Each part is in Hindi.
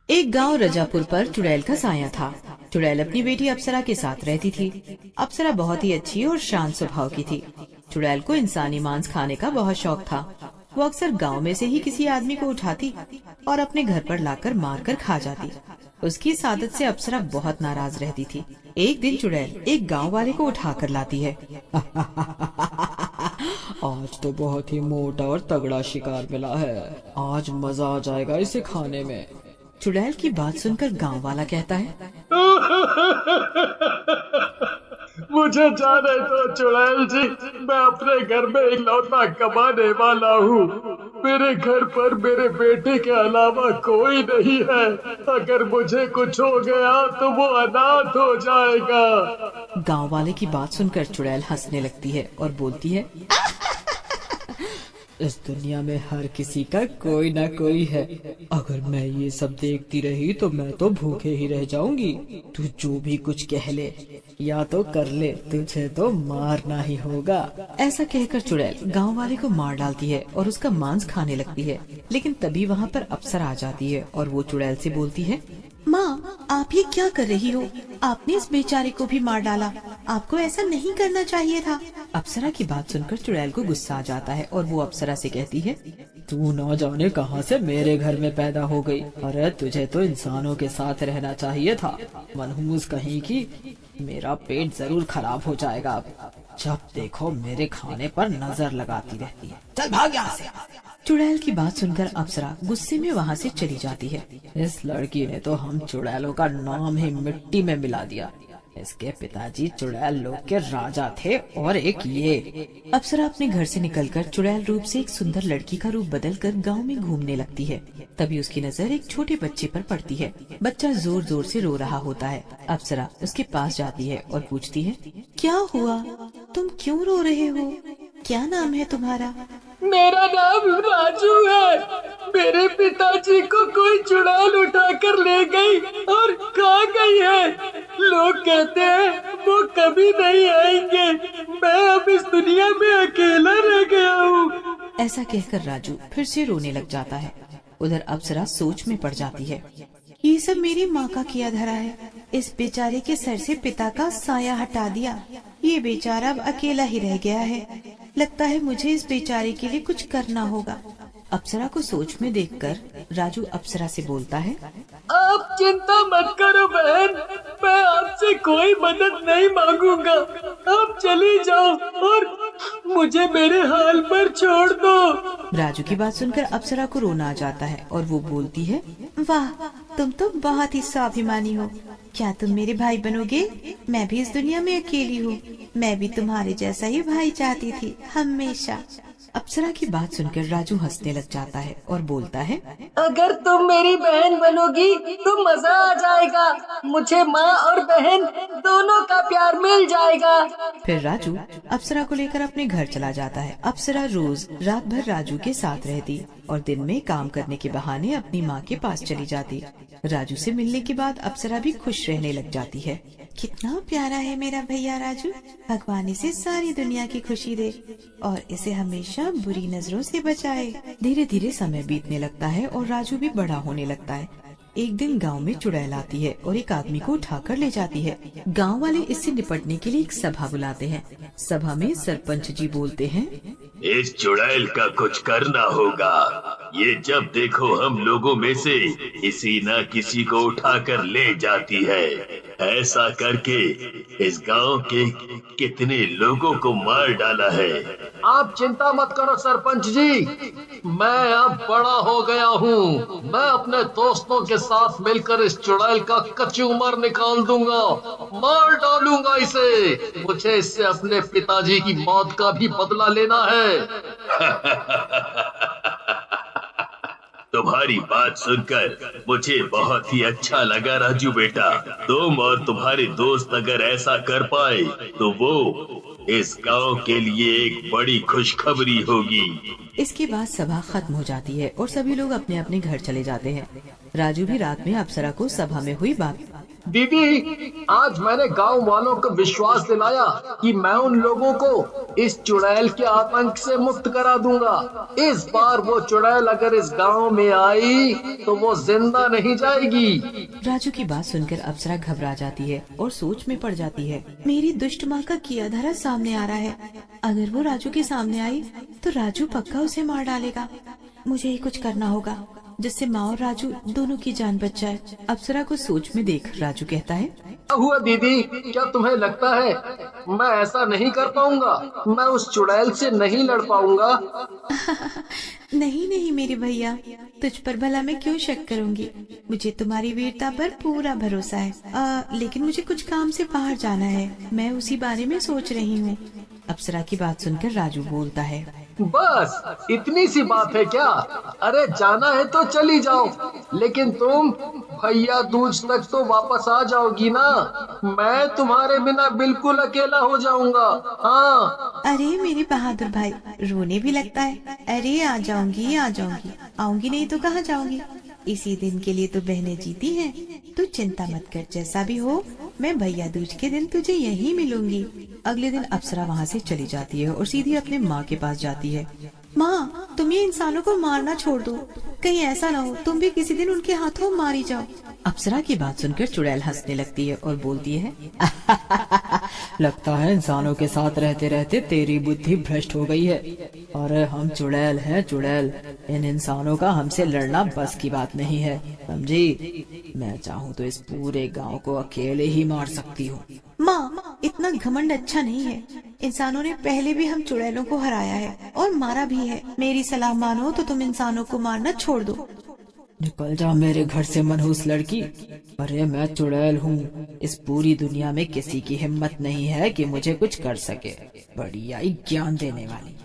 एक गांव रजापुर पर चुड़ैल का साया था। चुड़ैल अपनी बेटी अप्सरा के साथ रहती थी। अप्सरा बहुत ही अच्छी और शांत स्वभाव की थी। चुड़ैल को इंसानी मांस खाने का बहुत शौक था। वो अक्सर गांव में से ही किसी आदमी को उठाती और अपने घर पर लाकर मारकर खा जाती। उसकी इस आदत से अप्सरा बहुत नाराज रहती थी। एक दिन चुड़ैल एक गांव वाले को उठा कर लाती है। आज तो बहुत ही मोटा और तगड़ा शिकार मिला है। आज मजा आ जाएगा इसे खाने में। चुड़ैल की बात सुनकर गांव वाला कहता है, मुझे जाने दो चुड़ैल जी, मैं अपने घर में इकलौता कमाने वाला हूँ। मेरे घर पर मेरे बेटे के अलावा कोई नहीं है। अगर मुझे कुछ हो गया तो वो अनाथ हो जाएगा। गांव वाले की बात सुनकर चुड़ैल हंसने लगती है और बोलती है, इस दुनिया में हर किसी का कोई ना कोई है। अगर मैं ये सब देखती रही तो मैं तो भूखे ही रह जाऊंगी। तू जो भी कुछ कह ले या तो कर ले, तुझे तो मारना ही होगा। ऐसा कहकर चुड़ैल गांव वाले को मार डालती है और उसका मांस खाने लगती है। लेकिन तभी वहाँ पर अप्सरा आ जाती है और वो चुड़ैल से बोलती है, माँ, आप ये क्या कर रही हो? आपने इस बेचारे को भी मार डाला। आपको ऐसा नहीं करना चाहिए था। अप्सरा की बात सुनकर चुड़ैल को गुस्सा आ जाता है और वो अप्सरा से कहती है, तू न जाने कहां से मेरे घर में पैदा हो गई। अरे तुझे तो इंसानों के साथ रहना चाहिए था। मनहूस कहीं की, मेरा पेट जरूर खराब हो जाएगा अब। जब देखो मेरे खाने पर नजर लगाती रहती है। चल भाग यहाँ से। चुड़ैल की बात सुनकर अप्सरा गुस्से में वहाँ से चली जाती है। इस लड़की ने तो हम चुड़ैलों का नाम ही मिट्टी में मिला दिया। इसके पिताजी चुड़ैल लोग के राजा थे और एक ये। अप्सरा अपने घर से निकलकर चुड़ैल रूप से एक सुंदर लड़की का रूप बदलकर गांव में घूमने लगती है। तभी उसकी नजर एक छोटे बच्चे पर पड़ती है। बच्चा जोर जोर से रो रहा होता है। अप्सरा उसके पास जाती है और पूछती है, क्या हुआ? तुम क्यों रो रहे हो? क्या नाम है तुम्हारा? मेरा नाम राजू है। मेरे पिताजी को कोई चुड़ैल उठाकर ले गई और खा गई है। लोग कहते हैं वो कभी नहीं आएंगे। मैं अब इस दुनिया में अकेला रह गया हूँ। ऐसा कहकर राजू फिर से रोने लग जाता है। उधर अप्सरा सोच में पड़ जाती है, ये सब मेरी माँ का किया धरा है। इस बेचारे के सर से पिता का साया हटा दिया। ये बेचारा अब अकेला ही रह गया है। लगता है मुझे इस बेचारे के लिए कुछ करना होगा। अप्सरा को सोच में देखकर राजू अप्सरा से बोलता है, आप चिंता मत करो बहन, मैं आपसे कोई मदद नहीं मांगूंगा। आप चली जाओ और मुझे मेरे हाल पर छोड़ दो। राजू की बात सुनकर अप्सरा को रोना आ जाता है और वो बोलती है, वाह, तुम तो बहुत ही स्वाभिमानी हो। क्या तुम मेरे भाई बनोगे? मैं भी इस दुनिया में अकेली हूँ। मैं भी तुम्हारे जैसा ही भाई चाहती थी हमेशा। अप्सरा की बात सुनकर राजू हंसने लग जाता है और बोलता है, अगर तुम मेरी बहन बनोगी तो मजा आ जाएगा। मुझे माँ और बहन दोनों का प्यार मिल जाएगा। फिर राजू अप्सरा को लेकर अपने घर चला जाता है। अप्सरा रोज रात भर राजू के साथ रहती और दिन में काम करने के बहाने अपनी माँ के पास चली जाती। राजू से मिलने के बाद अप्सरा भी खुश रहने लग जाती है। कितना प्यारा है मेरा भैया राजू। भगवान इसे सारी दुनिया की खुशी दे और इसे हमेशा बुरी नजरों से बचाए। धीरे धीरे समय बीतने लगता है और राजू भी बड़ा होने लगता है। एक दिन गांव में चुड़ैल आती है और एक आदमी को उठाकर ले जाती है। गांव वाले इससे निपटने के लिए एक सभा बुलाते हैं। सभा में सरपंच जी बोलते हैं, इस चुड़ैल का कुछ करना होगा। ये जब देखो हम लोगों में से किसी न किसी को उठाकर ले जाती है। ऐसा करके इस गांव के कितने लोगों को मार डाला है। आप चिंता मत करो सरपंच जी, मैं अब बड़ा हो गया हूँ। मैं अपने दोस्तों के साथ मिलकर इस चुड़ैल का कचूमर निकाल दूंगा, मार डालूंगा इसे। मुझे इससे अपने पिताजी की मौत का भी बदला लेना है। तुम्हारी बात सुनकर मुझे बहुत ही अच्छा लगा राजू बेटा। तुम और तुम्हारे दोस्त अगर ऐसा कर पाए तो वो इस गांव के लिए एक बड़ी खुशखबरी होगी। इसके बाद सभा खत्म हो जाती है और सभी लोग अपने अपने घर चले जाते हैं। राजू भी रात में अप्सरा को सभा में हुई बात दीदी, आज मैंने गांव वालों को विश्वास दिलाया कि मैं उन लोगों को इस चुड़ैल के आतंक से मुक्त करा दूंगा। इस बार वो चुड़ैल अगर इस गांव में आई तो वो जिंदा नहीं जाएगी। राजू की बात सुनकर अप्सरा घबरा जाती है और सोच में पड़ जाती है। मेरी दुष्ट माँ का किया धरा सामने आ रहा है। अगर वो राजू के सामने आई तो राजू पक्का उसे मार डालेगा। मुझे ही कुछ करना होगा जिससे माँ और राजू दोनों की जान बच जाए। अप्सरा को सोच में देख राजू कहता है, क्या हुआ दीदी, क्या तुम्हें लगता है मैं ऐसा नहीं कर पाऊंगा? मैं उस चुड़ैल से नहीं लड़ पाऊंगा? नहीं नहीं मेरे भैया, तुझ पर भला मैं क्यों शक करूंगी। मुझे तुम्हारी वीरता पर पूरा भरोसा है। लेकिन मुझे कुछ काम से बाहर जाना है, मैं उसी बारे में सोच रही हूँ। अप्सरा की बात सुनकर राजू बोलता है, बस इतनी सी बात है क्या? अरे जाना है तो चली जाओ, लेकिन तुम भैया दूज तक तो वापस आ जाओगी ना? मैं तुम्हारे बिना बिल्कुल अकेला हो जाऊंगा। हाँ। अरे मेरे बहादुर भाई, रोने भी लगता है। अरे आ जाऊंगी आऊंगी नहीं तो कहाँ जाऊंगी। इसी दिन के लिए तो बहनें जीती हैं। तू चिंता मत कर, जैसा भी हो मैं भैया दूज के दिन तुझे यहीं मिलूंगी। अगले दिन अप्सरा वहाँ से चली जाती है और सीधी अपने माँ के पास जाती है। माँ, तुम ये इंसानों को मारना छोड़ दो, कहीं ऐसा ना हो तुम भी किसी दिन उनके हाथों मारी जाओ। अप्सरा की बात सुनकर चुड़ैल हंसने लगती है और बोलती है, लगता है इंसानों के साथ रहते रहते तेरी बुद्धि भ्रष्ट हो गई है। अरे हम चुड़ैल हैं, चुड़ैल। इन इंसानों का हमसे लड़ना बस की बात नहीं है, समझी? मैं चाहूँ तो इस पूरे गांव को अकेले ही मार सकती हूँ। माँ, इतना घमंड अच्छा नहीं है। इंसानों ने पहले भी हम चुड़ैलों को हराया है और मारा भी है। मेरी सलाह मानो तो तुम इंसानों को मारना छोड़ दो। निकल जा मेरे घर से मनहूस लड़की। अरे मैं चुड़ैल हूँ, इस पूरी दुनिया में किसी की हिम्मत नहीं है कि मुझे कुछ कर सके। बड़ी आई ज्ञान देने वाली।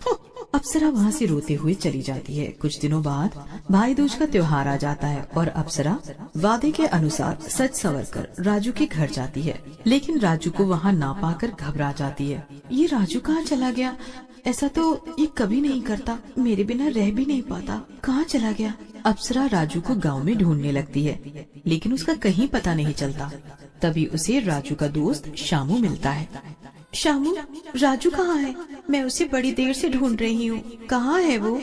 अप्सरा वहाँ से रोते हुए चली जाती है। कुछ दिनों बाद भाई दूज का त्योहार आ जाता है और अप्सरा वादे के अनुसार सज संवर कर राजू के घर जाती है। लेकिन राजू को वहाँ ना पाकर घबरा जाती है। ये राजू कहाँ चला गया? ऐसा तो ये कभी नहीं करता, मेरे बिना रह भी नहीं पाता। कहाँ चला गया? अप्सरा राजू को गांव में ढूंढने लगती है, लेकिन उसका कहीं पता नहीं चलता। तभी उसे राजू का दोस्त शामू मिलता है। शामू, राजू कहाँ है? मैं उसे बड़ी देर से ढूंढ रही हूँ, कहाँ है वो?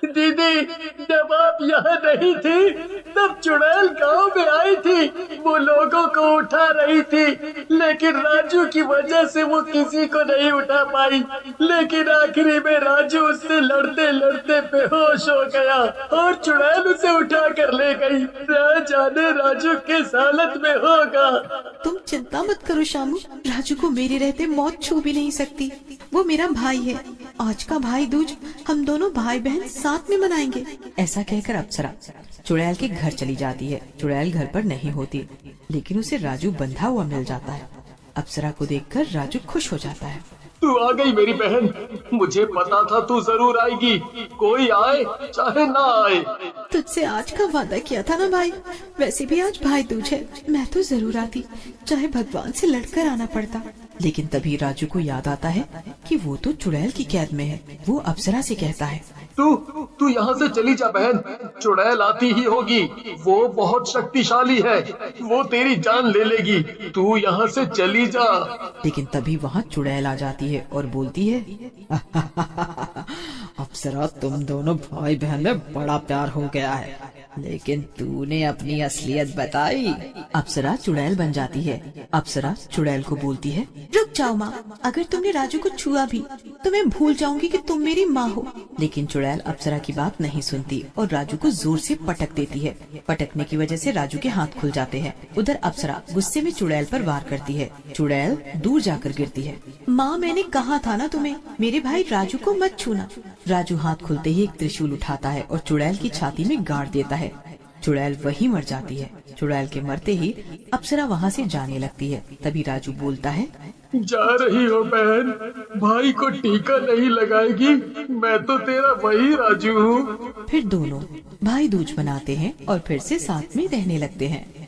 दीदी, जब आप यहाँ नहीं थी तब चुड़ैल गांव में आई थी। वो लोगों को उठा रही थी, लेकिन राजू की वजह से वो किसी को नहीं उठा पाई। लेकिन आखिरी में राजू उससे लड़ते लड़ते बेहोश हो गया और चुड़ैल उसे उठा कर ले गई। न जाने राजू किस हालत में होगा। तुम चिंता मत करो शामू, राजू को मेरे रहते मौत छू भी नहीं सकती। वो मेरा भाई है। आज का भाई दूज हम दोनों भाई बहन साथ में मनाएंगे। ऐसा कहकर अप्सरा चुड़ैल के घर चली जाती है। चुड़ैल घर पर नहीं होती, लेकिन उसे राजू बंधा हुआ मिल जाता है। अप्सरा को देखकर राजू खुश हो जाता है। तू आ गई मेरी बहन, मुझे पता था तू जरूर आएगी, कोई आए चाहे ना आए। तुझसे आज का वादा किया था ना भाई, वैसे भी आज भाई दूज है, मैं तो जरूर आती, चाहे भगवान से लड़कर आना पड़ता। लेकिन तभी राजू को याद आता है कि वो तो चुड़ैल की कैद में है। वो अप्सरा से कहता है, तू यहाँ से चली जा बहन, चुड़ैल आती ही होगी। वो बहुत शक्तिशाली है, वो तेरी जान ले लेगी। तू यहाँ से चली जा। लेकिन तभी वहाँ चुड़ैल आ जाती है और बोलती है, अप्सरा, तुम दोनों भाई बहन में बड़ा प्यार हो गया है, लेकिन तूने अपनी असलियत बताई। अप्सरा चुड़ैल बन जाती है। अप्सरा चुड़ैल को बोलती है, रुक जाओ माँ, अगर तुमने राजू को छुआ भी तो मैं भूल जाऊंगी कि तुम मेरी माँ हो। लेकिन चुड़ैल अप्सरा की बात नहीं सुनती और राजू को जोर से पटक देती है। पटकने की वजह से राजू के हाथ खुल जाते हैं। उधर अप्सरा गुस्से में चुड़ैल पर वार करती है। चुड़ैल दूर जाकर गिरती है। माँ, मैंने कहा था ना तुम्हें, मेरे भाई राजू को मत छूना। राजू हाथ खुलते ही एक त्रिशूल उठाता है और चुड़ैल की छाती में गाड़ देता है। चुड़ैल वहीं मर जाती है। चुड़ैल के मरते ही अप्सरा वहाँ से जाने लगती है। तभी राजू बोलता है, जा रही हो बहन, भाई को टीका नहीं लगाएगी? मैं तो तेरा वही राजू हूँ। फिर दोनों भाई दूज मनाते हैं और फिर से साथ में रहने लगते हैं।